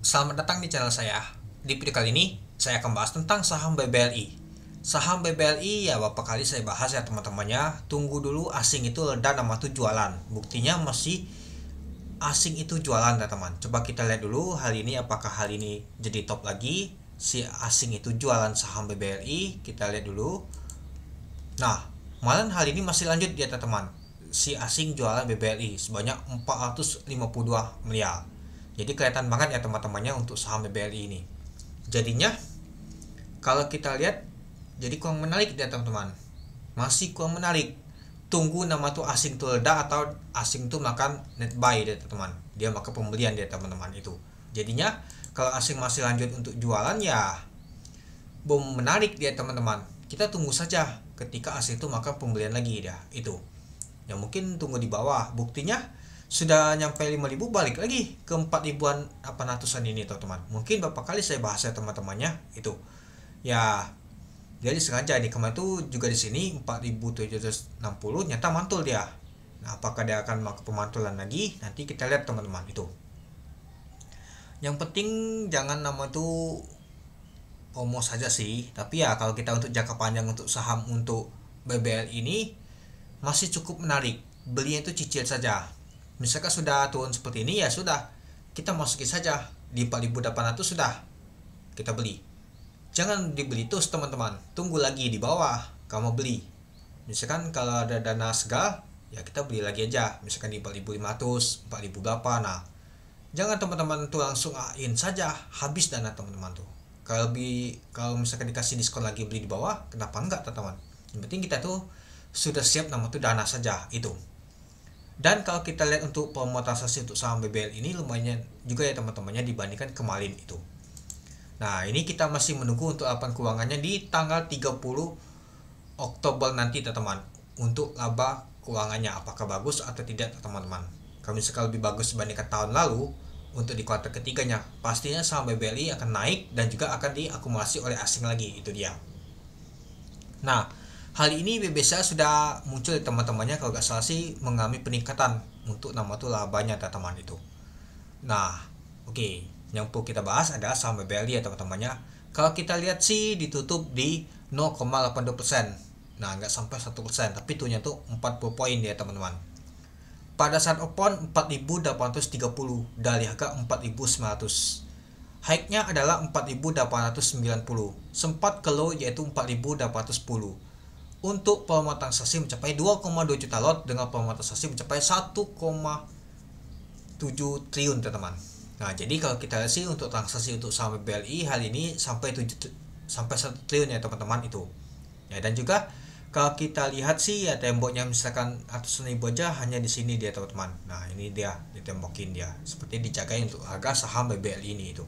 Selamat datang di channel saya. Di video kali ini, saya akan bahas tentang saham BBLI. Saham BBLI ya beberapa kali saya bahas ya teman-temannya. Tunggu dulu asing itu reda nama tuh jualan. Buktinya masih asing itu jualan teman-teman. Coba kita lihat dulu hal ini apakah hal ini jadi top lagi. Si asing itu jualan saham BBLI. Kita lihat dulu. Nah, malah hal ini masih lanjut ya teman-teman. Si asing jualan BBLI sebanyak 452 miliar. Jadi kelihatan banget ya teman-temannya untuk saham BBLI ini. Jadinya kalau kita lihat jadi kurang menarik ya teman-teman. Masih kurang menarik. Tunggu nama tuh asing tuh reda atau asing tuh makan net buy dia teman-teman. Dia makan pembelian dia teman-teman itu. Jadinya kalau asing masih lanjut untuk jualan ya belum menarik dia teman-teman. Kita tunggu saja ketika asing itu makan pembelian lagi dia itu. Ya mungkin tunggu di bawah. Buktinya sudah nyampe 5.000 balik lagi ke 4.000-an 800-an ini teman-teman. Mungkin beberapa kali saya bahas ya teman-temannya itu. Ya jadi sengaja di kemarin tuh juga di sini 4.760 nyata mantul dia. Nah, apakah dia akan melakukan pemantulan lagi? Nanti kita lihat teman-teman itu. Yang penting jangan nama tuh promo saja sih. Tapi ya kalau kita untuk jangka panjang untuk saham untuk BBL ini masih cukup menarik. Belinya itu cicil saja. Misalkan sudah turun seperti ini ya sudah. Kita masukin saja di 4.800 sudah. Kita beli. Jangan dibeli terus teman-teman. Tunggu lagi di bawah kamu beli. Misalkan kalau ada dana segal, ya kita beli lagi aja. Misalkan di 4.500, 4.000 berapa. Nah, jangan teman-teman tuh langsung in saja habis dana teman-teman tuh. Kalau misalkan dikasih diskon lagi beli di bawah, kenapa enggak teman-teman? Yang penting kita tuh sudah siap nama tuh dana saja itu. Dan kalau kita lihat untuk pemotorisasi untuk saham BBL ini lumayan juga ya teman-temannya dibandingkan kemarin itu. Nah, ini kita masih menunggu untuk laporan keuangannya di tanggal 30 Oktober nanti teman-teman. Untuk laba keuangannya apakah bagus atau tidak teman-teman. Kalau misalkan lebih bagus dibandingkan tahun lalu, untuk di kuartal ketiganya pastinya saham BBLI akan naik dan juga akan diakumulasi oleh asing lagi, itu dia. Nah, hal ini BBSA sudah muncul teman-temannya kalau nggak salah sih mengalami peningkatan untuk nama tuh labanya teman-teman itu. Nah, oke, yang perlu kita bahas adalah saham BBLI ya teman-temannya. Kalau kita lihat sih ditutup di 0,82%. Nah, nggak sampai 1%, tapi tuhnya tuh 40 poin ya teman-teman. Pada saat open 4.830 dari harga 4.900. High-nya adalah 4.890. Sempat ke low yaitu 4.810. Untuk volume transaksi mencapai 2,2 juta lot dengan volume transaksi mencapai 1,7 triliun teman-teman. Nah, jadi kalau kita lihat sih untuk transaksi untuk saham BLI hal ini sampai 1 triliun ya teman-teman itu. Ya, dan juga kalau kita lihat sih ya temboknya misalkan ratusan ribu aja hanya di sini dia teman-teman. Nah, ini dia ditembokin dia. Seperti dijagain untuk harga saham BBLI ini itu.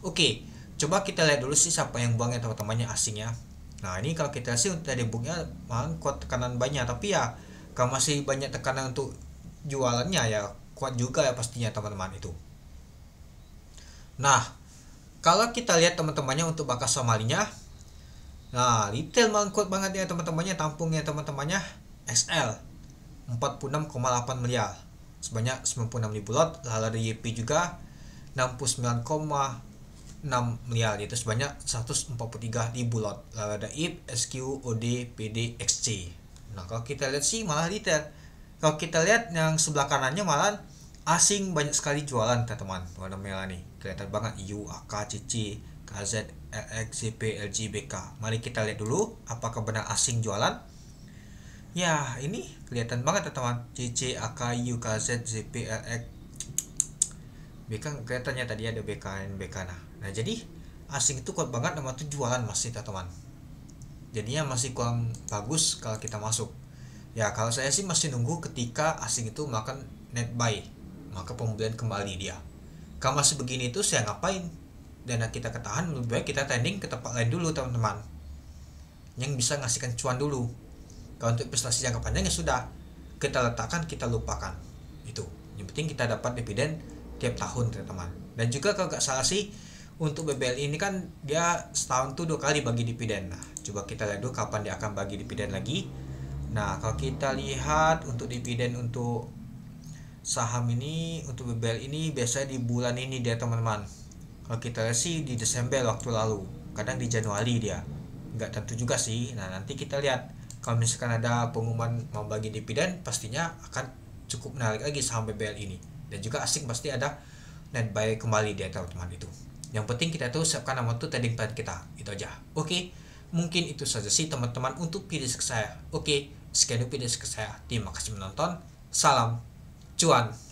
Oke, coba kita lihat dulu sih siapa yang buangnya teman-temannya asingnya. Nah, ini kalau kita sih untuk tadi booknya malah kuat tekanan banyak, tapi ya kalau masih banyak tekanan untuk jualannya ya kuat juga ya pastinya teman-teman itu. Nah, kalau kita lihat teman-temannya untuk bakas somalinya, nah retail malah kuat banget ya teman-temannya, tampungnya teman-temannya XL 46,8 miliar sebanyak 96.000 lot, lalu ada YP juga 69,6 miliar yaitu sebanyak 143.000 lot, lalu ada IP, SQ, OD, PD, XC. Nah, kalau kita lihat sih malah retail. Kalau kita lihat yang sebelah kanannya malah asing banyak sekali jualan teman-teman. Warna merah nih kelihatan banget IU, AK, CC, KZ, LX, CP, LG, BK. Mari kita lihat dulu apakah benar asing jualan. Ya, ini kelihatan banget teman-teman. CC, AK, IU, KZ, CP, LX, BK kelihatannya tadi ada BK dan BK. Nah, jadi asing itu kuat banget nama tuh jualan masih teman-teman. Jadinya masih kurang bagus kalau kita masuk. Ya, kalau saya sih masih nunggu ketika asing itu makan net buy, maka pembelian kembali dia. Kalau masih begini itu saya ngapain? Dana kita ketahan, lebih baik kita tending ke tempat lain dulu teman-teman, yang bisa ngasihkan cuan dulu. Kalau untuk investasi jangka panjang ya sudah, kita letakkan, kita lupakan itu. Yang penting kita dapat dividen tiap tahun teman-teman. Dan juga kalau nggak salah sih untuk BBL ini kan dia setahun tuh 2 kali bagi dividen. Nah, coba kita lihat dulu kapan dia akan bagi dividen lagi. Nah, kalau kita lihat untuk dividen untuk saham ini, untuk BBL ini biasanya di bulan ini dia teman-teman. Kalau kita lihat sih di Desember waktu lalu, kadang di Januari dia. Nggak tentu juga sih. Nah, nanti kita lihat kalau misalkan ada pengumuman mau bagi dividen, pastinya akan cukup menarik lagi saham BBL ini. Dan juga asing pasti ada net buy kembali di teman-teman itu. Yang penting kita tuh siapkan nama tuh trading plan kita. Itu aja. Oke, mungkin itu saja sih teman-teman untuk video saya. Oke, sekian dulu video saya. Terima kasih menonton. Salam cuan.